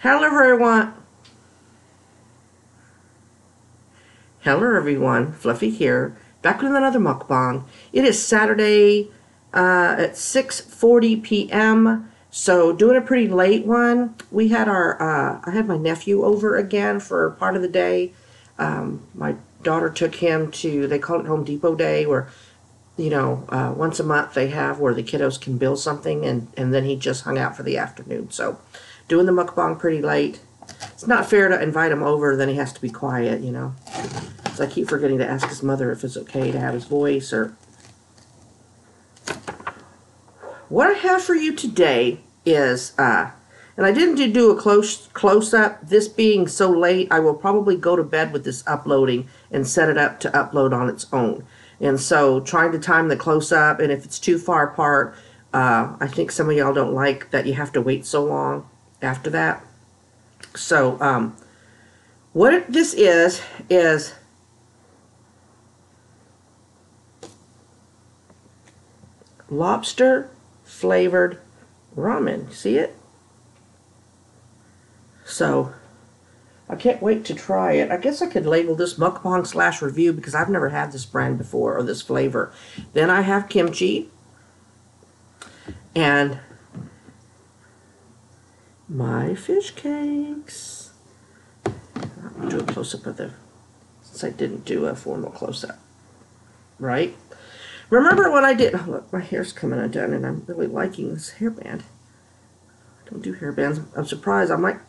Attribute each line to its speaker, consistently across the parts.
Speaker 1: Hello everyone. Hello everyone. Fluffy here. Back with another mukbang. It is Saturday at 6:40 p.m. So doing a pretty late one. We had I had my nephew over again for part of the day. My daughter took him to, they call it Home Depot Day, where once a month they have where the kiddos can build something, and then he just hung out for the afternoon. So doing the mukbang pretty late. It's not fair to invite him over, then he has to be quiet, So I keep forgetting to ask his mother if it's okay to have his voice. Or what I have for you today is, and I didn't do a close-up. This being so late, I will probably go to bed with this uploading and set it up to upload on its own. And so trying to time the close-up, and if it's too far apart, I think some of y'all don't like that you have to wait so long after that. So what this is lobster flavored ramen. See it? So I can't wait to try it. I guess I could label this mukbang / review because I've never had this brand before, or this flavor. Then I have kimchi and my fish cakes. I'll do a close-up of the, since I didn't do a formal close-up, right? Remember when I did, oh look, my hair's coming undone and I'm really liking this hairband. I don't do hairbands. I'm surprised. I might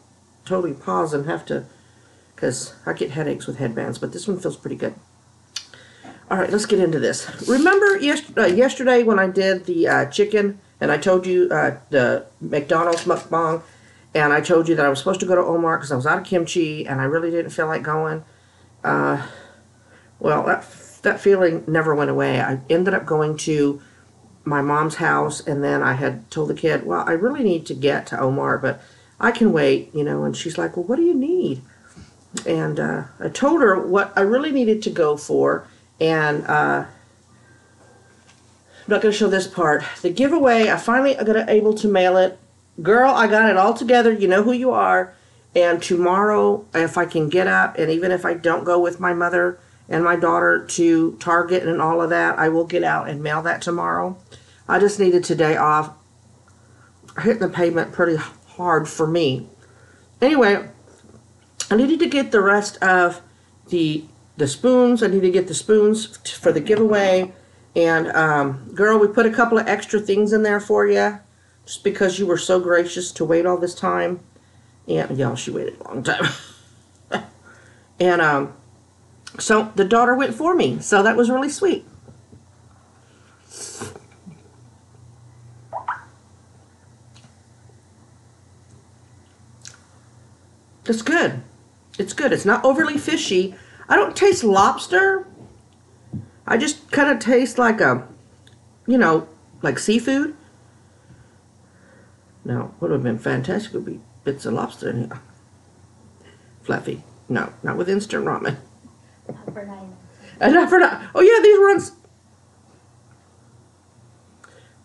Speaker 1: totally pause and have to, because I get headaches with headbands, but this one feels pretty good. Alright, let's get into this. Remember yesterday when I did the chicken, and I told you the McDonald's mukbang, and I told you that I was supposed to go to Omar because I was out of kimchi and I really didn't feel like going? Well, that feeling never went away. I ended up going to my mom's house, and then I had told the kid, well, I really need to get to Omar, but I can wait, and she's like, well, what do you need? And I told her what I really needed to go for, and I'm not going to show this part. The giveaway, I finally got able to mail it. Girl, I got it all together. You know who you are. And tomorrow, if I can get up, and even if I don't go with my mother and my daughter to Target and all of that, I will get out and mail that tomorrow. I just needed today off. Hitting the pavement pretty hard for me. Anyway, I needed to get the rest of the spoons. I need to get the spoons for the giveaway. And, girl, we put a couple of extra things in there for you, just because you were so gracious to wait all this time. And, y'all, she waited a long time. And, so the daughter went for me. So that was really sweet. It's good. It's good. It's not overly fishy. I don't taste lobster. I just kind of taste like a, like seafood. Now, what would have been fantastic would be bits of lobster in here. Fluffy. No, not with instant ramen.
Speaker 2: Not for 9.
Speaker 1: Not for 9. Oh yeah, these ones.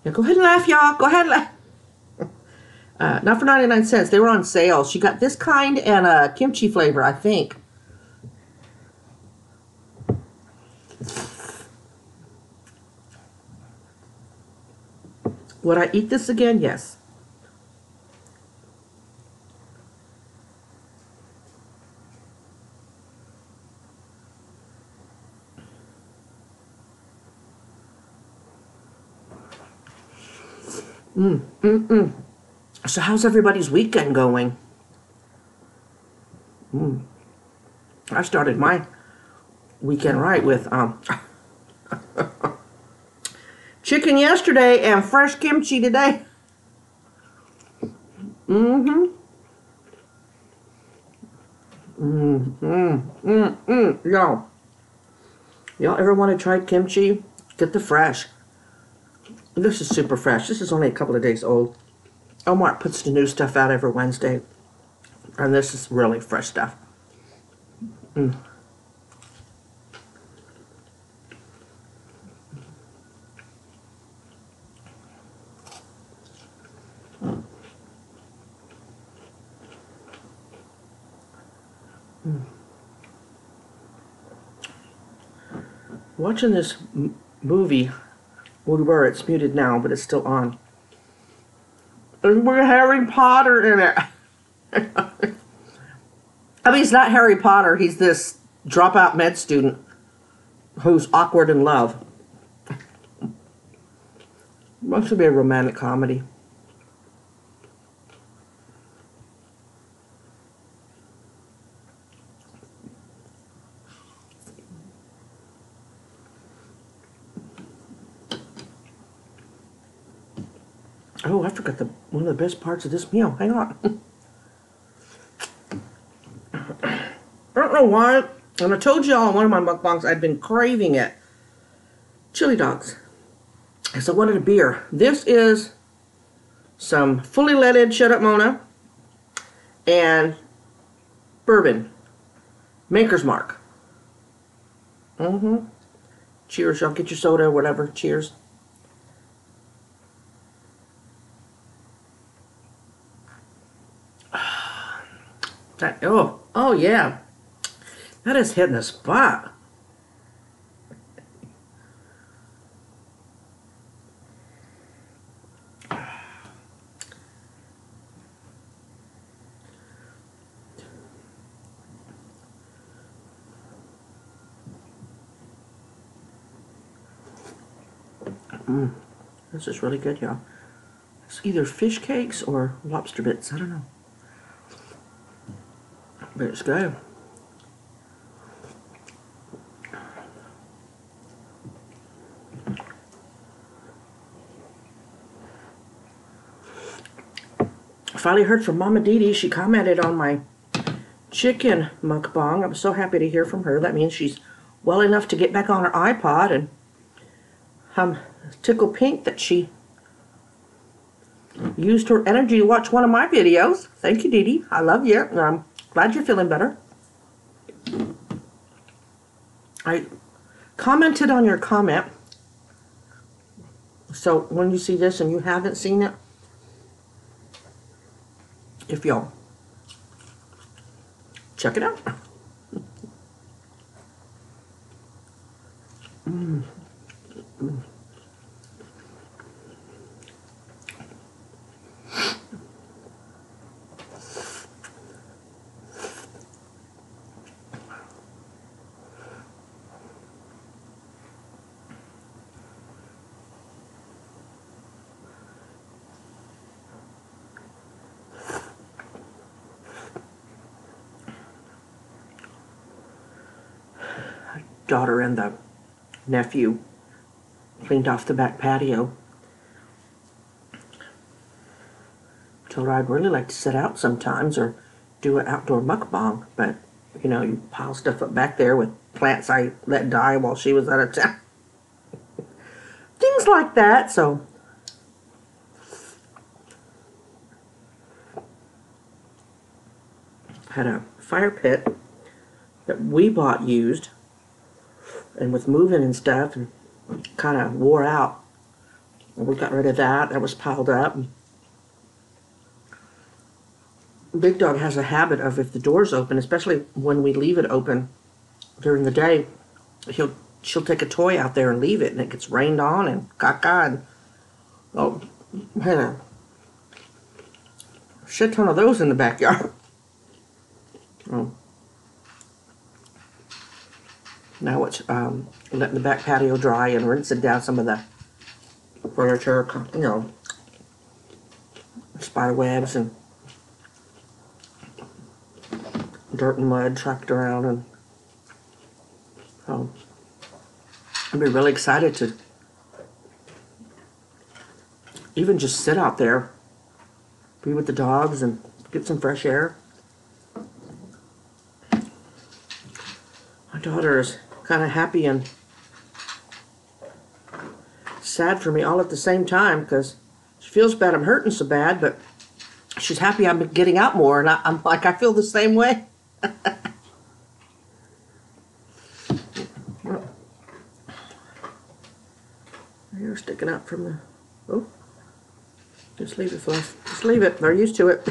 Speaker 1: Yeah, go ahead and laugh, y'all. Go ahead and laugh. Not for 99 cents. They were on sale. She got this kind and a kimchi flavor, I think. Would I eat this again? Yes. So how's everybody's weekend going? I started my weekend right with chicken yesterday and fresh kimchi today. Y'all ever want to try kimchi? Get the fresh. This is super fresh. This is only a couple of days old. Omar puts the new stuff out every Wednesday. And this is really fresh stuff. Watching this movie, where it's muted now, but it's still on. There's Harry Potter in it. I mean, he's not Harry Potter. He's this dropout med student who's awkward in love. Must be a romantic comedy. Oh, I forgot one of the best parts of this meal. Hang on. I don't know why, and I told y'all on one of my mukbangs I'd been craving it. Chili dogs. So I wanted a beer. This is some fully leaded shut up Mona and bourbon. Maker's Mark. Cheers, y'all. Get your soda or whatever. Cheers. Oh yeah. That is hitting the spot. This is really good, y'all. It's either fish cakes or lobster bits. I don't know. But it's good. I finally heard from Mama Dee. She commented on my chicken mukbang. I was so happy to hear from her. That means she's well enough to get back on her iPod, and I'm tickled pink that she used her energy to watch one of my videos. Thank you, Dee Dee. I love you, and I'm glad you're feeling better. I commented on your comment, so when you see this and you haven't seen it, if y'all check it out. Daughter and the nephew cleaned off the back patio. Told her I'd really like to sit out sometimes or do an outdoor mukbang, but you know, you pile stuff up back there with plants I let die while she was out of town. Things like that, so had a fire pit that we bought used, and with moving and stuff, and kind of wore out. And we got rid of that. That was piled up. Big Dog has a habit of, if the door's open, especially when we leave it open during the day, she'll take a toy out there and leave it, and it gets rained on and caca, and oh, had a shit ton of those in the backyard. Oh. Now it's letting the back patio dry and rinsing down some of the furniture, you know, spider webs and dirt and mud tracked around, and I'd be really excited to even just sit out there, be with the dogs and get some fresh air. My daughter is kind of happy and sad for me all at the same time, because she feels bad I'm hurting so bad, but she's happy I'm getting out more, and I'm like, I feel the same way. Hair sticking out from the, oh, just leave it, Fluff. Just leave it. They're used to it.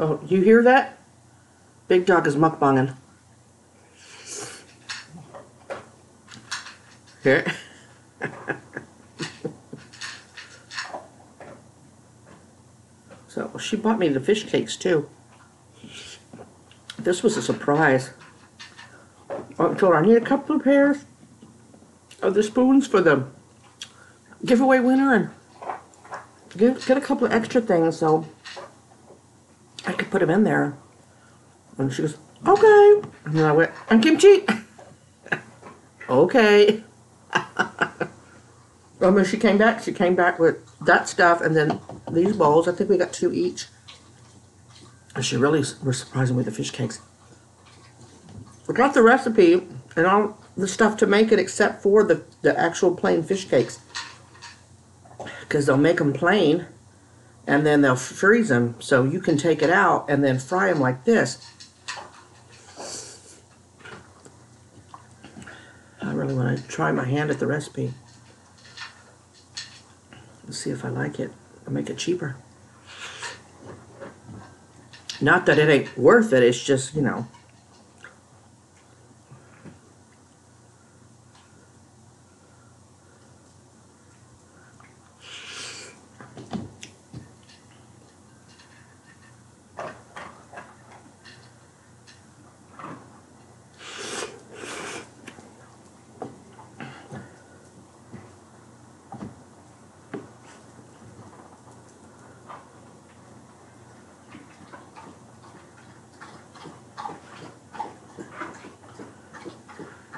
Speaker 1: Oh, you hear that? Big dog is mukbanging. Here. So she bought me the fish cakes too. This was a surprise. I told her I need a couple of pairs of the spoons for the giveaway winner and get a couple of extra things so I could put them in there. And she goes, okay. And then I went, and kimchi. Okay. When she came back with that stuff and then these bowls. I think we got 2 each. And she really was surprising with the fish cakes. I got the recipe and all the stuff to make it except for the actual plain fish cakes. Because they'll make them plain and then they'll freeze them so you can take it out and then fry them like this. I really want to try my hand at the recipe. Let's see if I like it. I'll make it cheaper. Not that it ain't worth it, it's just, you know.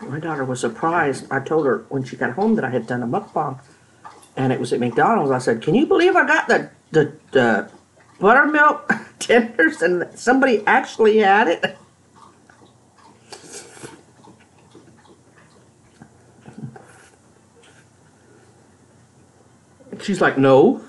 Speaker 1: My daughter was surprised. I told her when she got home that I had done a mukbang, and it was at McDonald's. I said, "Can you believe I got the buttermilk tenders and somebody actually had it?" She's like, "No."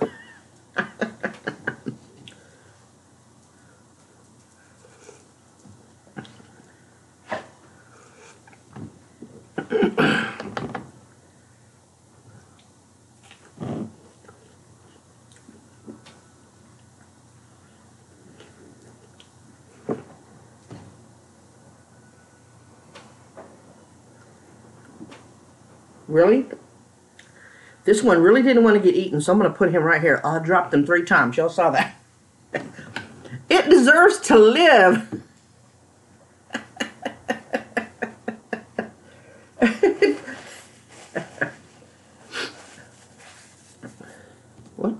Speaker 1: Really? This one really didn't want to get eaten, so I'm going to put him right here. I dropped him 3 times. Y'all saw that. It deserves to live. What?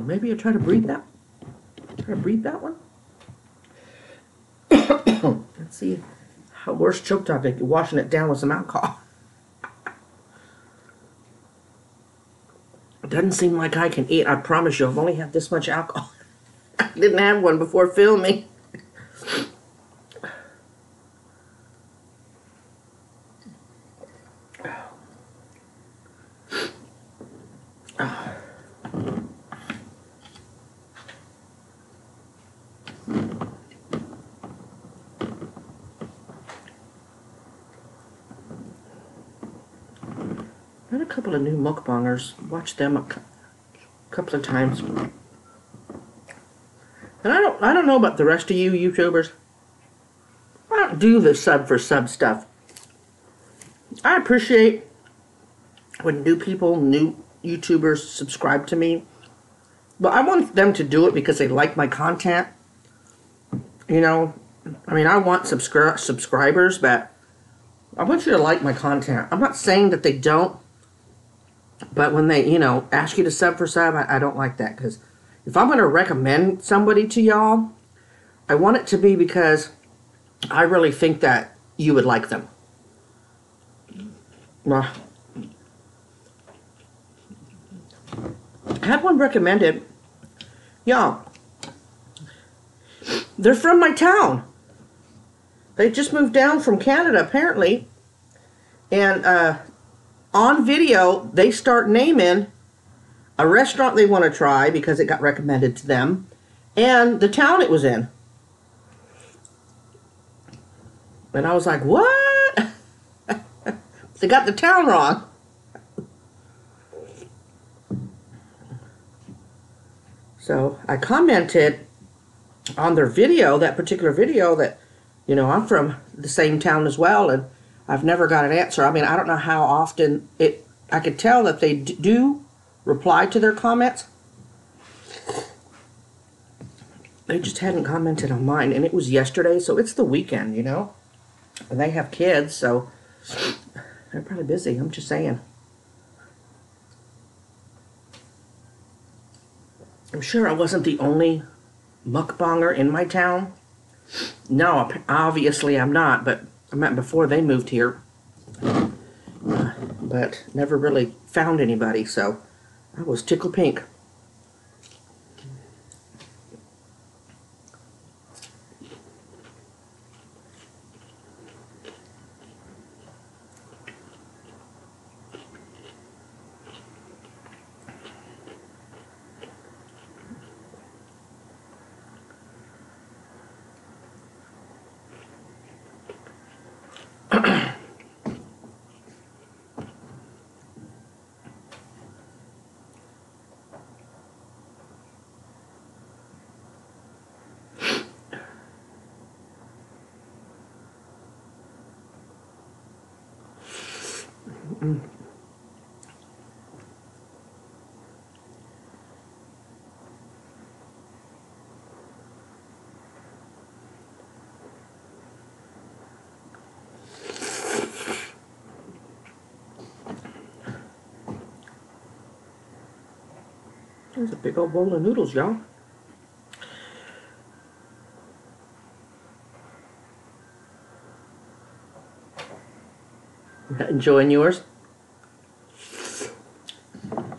Speaker 1: Maybe I try to breathe that. Try to breathe that one. Let's see how worse choked I get washing it down with some alcohol. It doesn't seem like I can eat. I promise you, I've only had this much alcohol. I didn't have one before filming. Got a couple of new mukbangers. Watched them a couple of times. And I don't know about the rest of you YouTubers. I don't do the sub for sub stuff. I appreciate when new people, new YouTubers subscribe to me. But I want them to do it because they like my content. You know, I mean, I want subscribers, but I want you to like my content. I'm not saying that they don't. But when they, you know, ask you to sub for sub, I don't like that. Because if I'm going to recommend somebody to y'all, I want it to be because I really think that you would like them. I had one recommended. Y'all, they're from my town. They just moved down from Canada, apparently. And on video, they start naming a restaurant they want to try because it got recommended to them, and the town it was in. And I was like, what? They got the town wrong. So I commented on their video, that particular video, that, you know, I'm from the same town as well, and I've never got an answer. I mean, I don't know how often I could tell that they do reply to their comments. They just hadn't commented on mine, and it was yesterday, so it's the weekend, you know? And they have kids, so they're probably busy, I'm just saying. I'm sure I wasn't the only mukbanger in my town. No, obviously I'm not, but I meant before they moved here. But never really found anybody, so I was tickled pink. There's a big old bowl of noodles, y'all. Enjoying yours?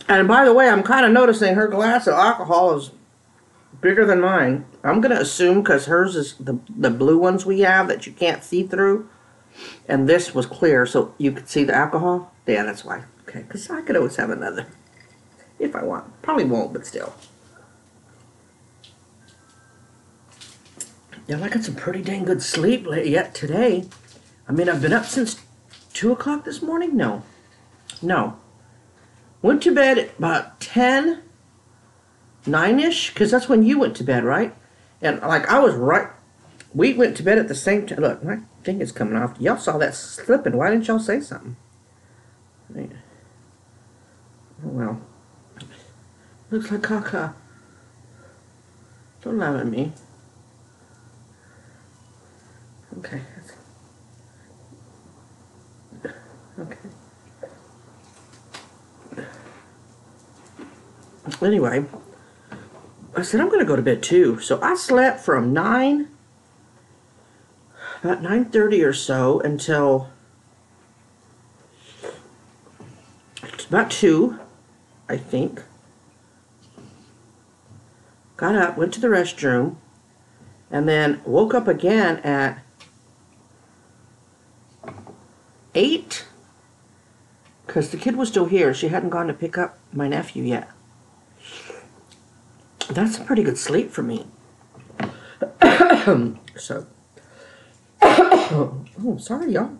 Speaker 1: And by the way, I'm kind of noticing her glass of alcohol is bigger than mine. I'm going to assume because hers is the blue ones we have that you can't see through. And this was clear, so you could see the alcohol. Yeah, that's why. Okay, because I could always have another if I want. Probably won't, but still. Yeah, I got some pretty dang good sleep yet today. I mean, I've been up since 2 o'clock this morning? No. Went to bed at about 10, 9-ish, because that's when you went to bed, right? And, like, I was right. We went to bed at the same time. Look, my thing is coming off. Y'all saw that slipping. Why didn't y'all say something? Oh, well. Looks like caca. Don't laugh at me. Okay. Okay. Anyway, I said I'm going to go to bed too. So I slept from about 9:30 or so until about 2, I think. Got up, went to the restroom, and then woke up again at 8, because the kid was still here. She hadn't gone to pick up my nephew yet. That's a pretty good sleep for me. So, oh, sorry, y'all.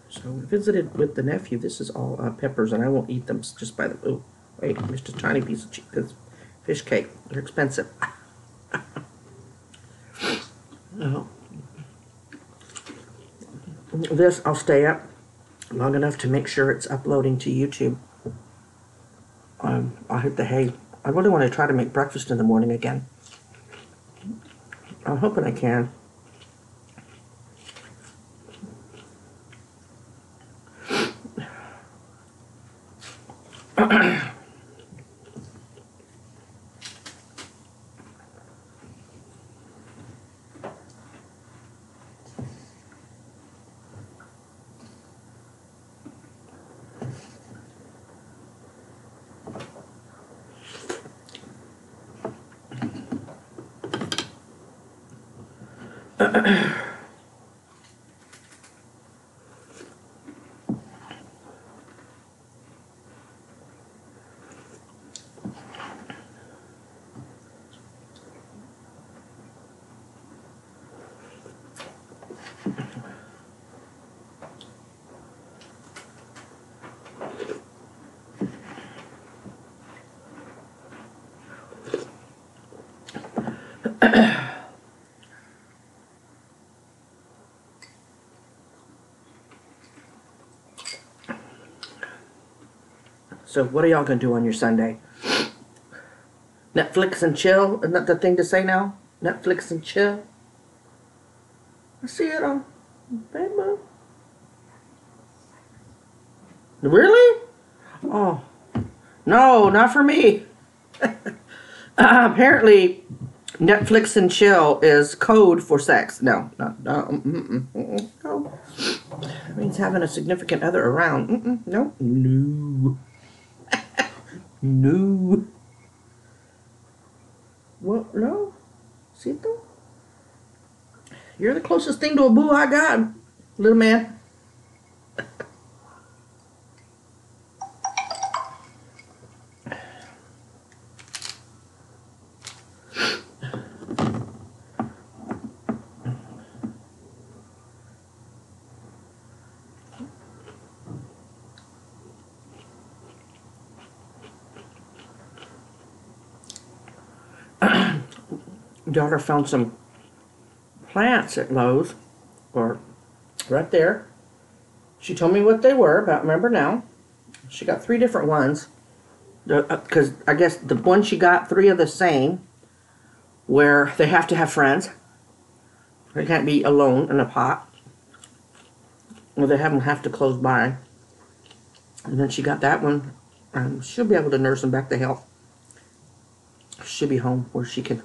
Speaker 1: So we visited with the nephew. This is all peppers, and I won't eat them just by the. Oh, wait, just a tiny piece of fish cake. They're expensive. Oh. This, I'll stay up long enough to make sure it's uploading to YouTube. I'll hit the hay. I really want to try to make breakfast in the morning again. I'm hoping I can. So what are y'all gonna do on your Sunday? Netflix and chill? Isn't that the thing to say now? Netflix and chill? I see it on Facebook. Really? Oh. No, not for me. Apparently, Netflix and chill is code for sex. No, no, no. That means having a significant other around. No. No. No. What? No? Sito? You're the closest thing to a boo I got, little man. Daughter found some plants at Lowe's, or right there. She told me what they were, but I remember now. She got 3 different ones. Because I guess the one she got, 3 of the same, where they have to have friends. They can't be alone in a pot. Or they have to close by. And then she got that one. She'll be able to nurse them back to health. She'll be home where she can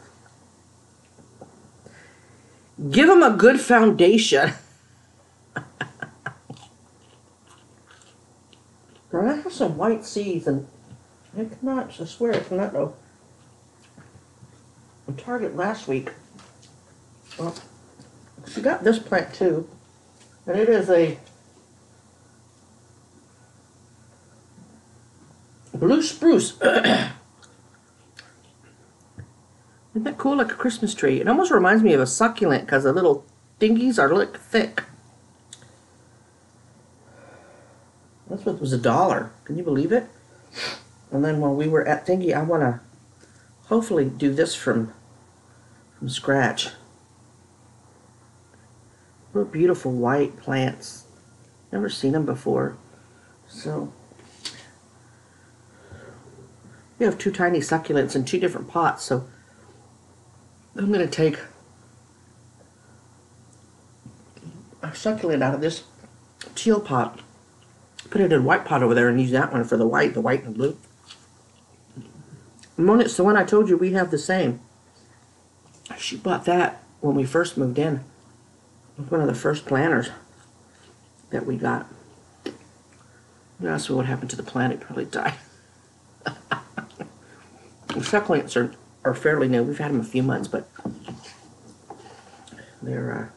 Speaker 1: give them a good foundation. Girl, I have some white seeds and it's nuts. I swear it's not though. On Target last week. Well, she got this plant too. And it is a blue spruce. Isn't that cool? Like a Christmas tree. It almost reminds me of a succulent because the little thingies are like thick. That's what was $1. Can you believe it? And then when we were at Thingy, I want to hopefully do this from scratch. What beautiful white plants. Never seen them before. So we have 2 tiny succulents in 2 different pots. So I'm going to take a succulent out of this teal pot, put it in a white pot over there, and use that one for the white and blue. It's the one I told you we have the same. She bought that when we first moved in. It was one of the first planters that we got. You ask me what happened to the plant, it probably died. The succulents are fairly new. We've had them a few months, but they're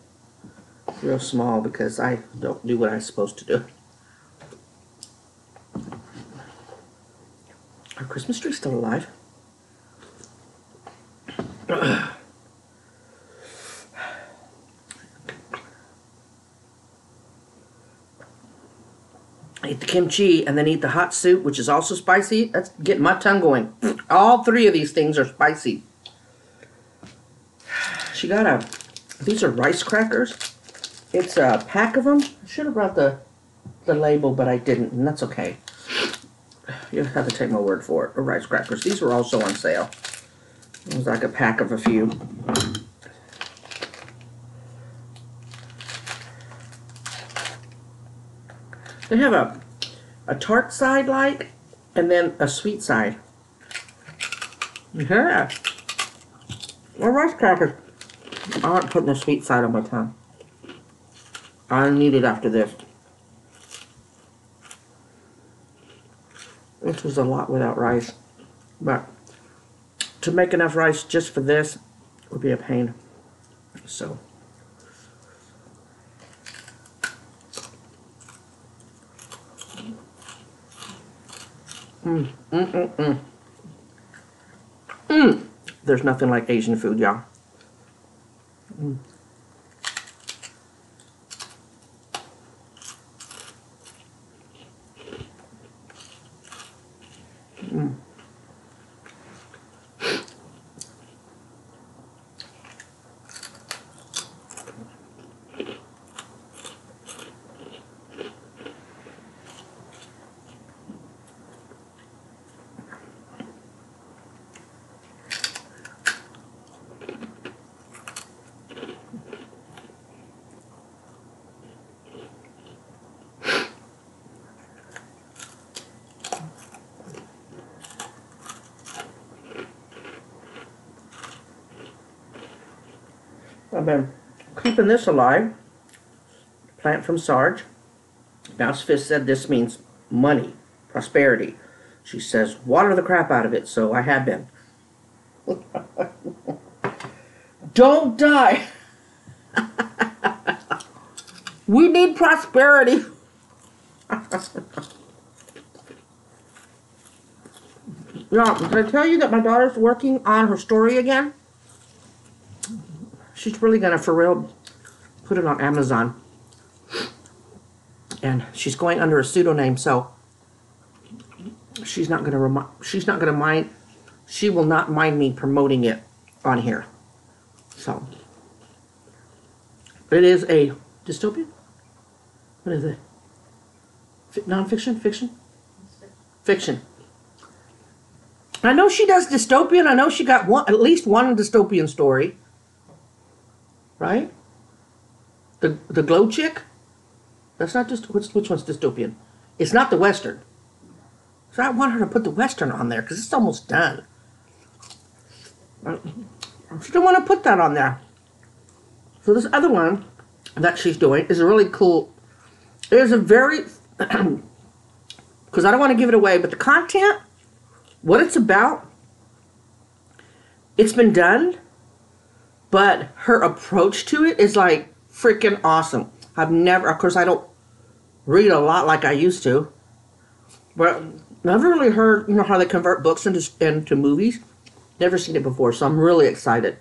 Speaker 1: real small because I don't do what I'm supposed to do. Our Christmas tree's still alive. Eat the kimchi and then eat the hot soup, which is also spicy. That's getting my tongue going. All 3 of these things are spicy. She got these are rice crackers. It's a pack of them. I should have brought the label, but I didn't, and that's okay. You'll have to take my word for it. Rice crackers. These were also on sale. It was like a pack of a few. They have a tart side like, and then a sweet side. Yeah. Well, rice crackers. I like putting the sweet side on my tongue. I need it after this. This was a lot without rice. But to make enough rice just for this would be a pain. So There's nothing like Asian food, y'all. I've been keeping this alive. Plant from Sarge. Mouse Fist said this means money, prosperity. She says, water the crap out of it, so I have been. Don't die. We need prosperity. Yeah, did I tell you that my daughter's working on her story again? She's really gonna, for real, put it on Amazon. And she's going under a pseudonym, so she's not gonna mind. She will not mind me promoting it on here. So it is a dystopian. What is it? Non-fiction? Fiction? Fiction. I know she does dystopian. I know she got at least one dystopian story. Right? The glow chick? That's not just which one's dystopian? It's not the Western. So I want her to put the Western on there because it's almost done. She don't want to put that on there. So this other one that she's doing is a really cool. It is a very because I don't want to give it away, but the content, what it's about, it's been done. But her approach to it is like freaking awesome. I've never, of course, I don't read a lot like I used to, but I've never really heard, you know, how they convert books into movies. Never seen it before, so I'm really excited.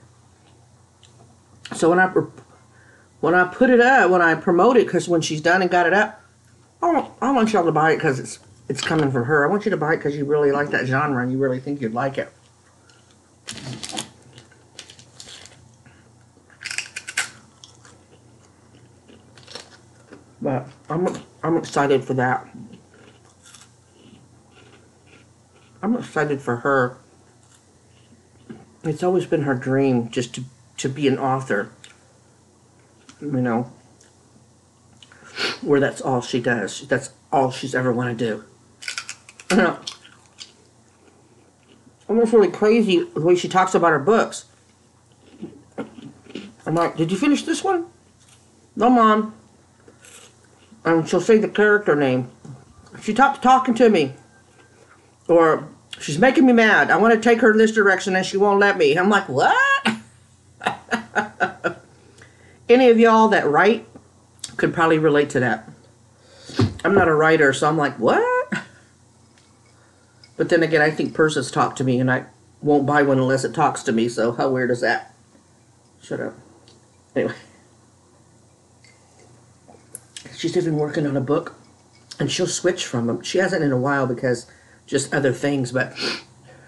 Speaker 1: So when I put it up, when I promote it, because when she's done and got it up, I want y'all to buy it because it's coming from her. I want you to buy it because you really like that genre and you really think you'd like it. But I'm excited for that. I'm excited for her. It's always been her dream just to be an author. You know, where that's all she does. That's all she's ever want to do. Almost really crazy the way she talks about her books. I'm like, did you finish this one? No, Mom. And she'll say the character name. She talking to me. Or, she's making me mad. I want to take her in this direction and she won't let me. I'm like, what? Any of y'all that write could probably relate to that. I'm not a writer, so I'm like, what? But then again, I think persons talk to me and I won't buy one unless it talks to me, so how weird is that? Shut up. Anyway. She's even working on a book, and she'll switch from them. She hasn't in a while because just other things, but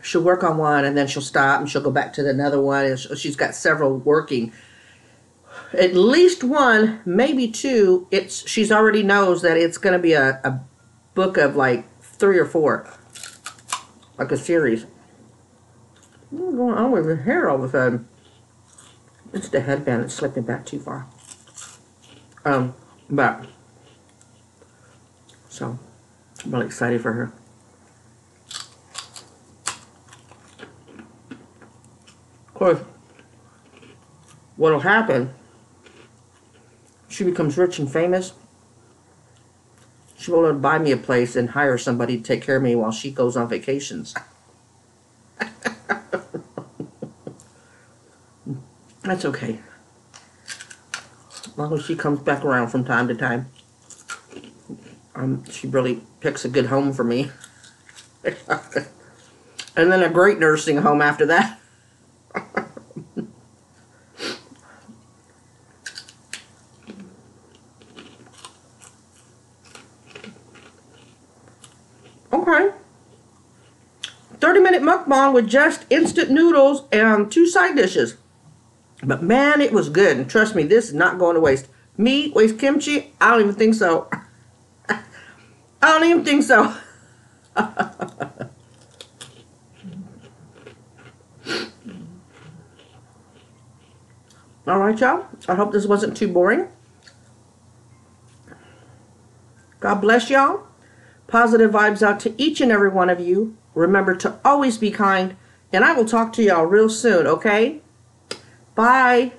Speaker 1: she'll work on one, and then she'll stop, and she'll go back to another one, and she's got several working. At least one, maybe two, she's already knows that it's going to be a book of like 3 or 4, like a series. What's going on with her hair all of a sudden? It's the headband. It's slipping back too far. But so I'm really excited for her. Of course, what'll happen? She becomes rich and famous. She will buy me a place and hire somebody to take care of me while she goes on vacations. That's okay. As long as she comes back around from time to time. She really picks a good home for me. And then a great nursing home after that. Okay. 30-minute mukbang with just instant noodles and 2 side dishes. But man, it was good. And trust me, this is not going to waste. Me, waste kimchi? I don't even think so. I don't even think so. All right, y'all. I hope this wasn't too boring. God bless y'all. Positive vibes out to each and every one of you. Remember to always be kind. And I will talk to y'all real soon, okay? Bye.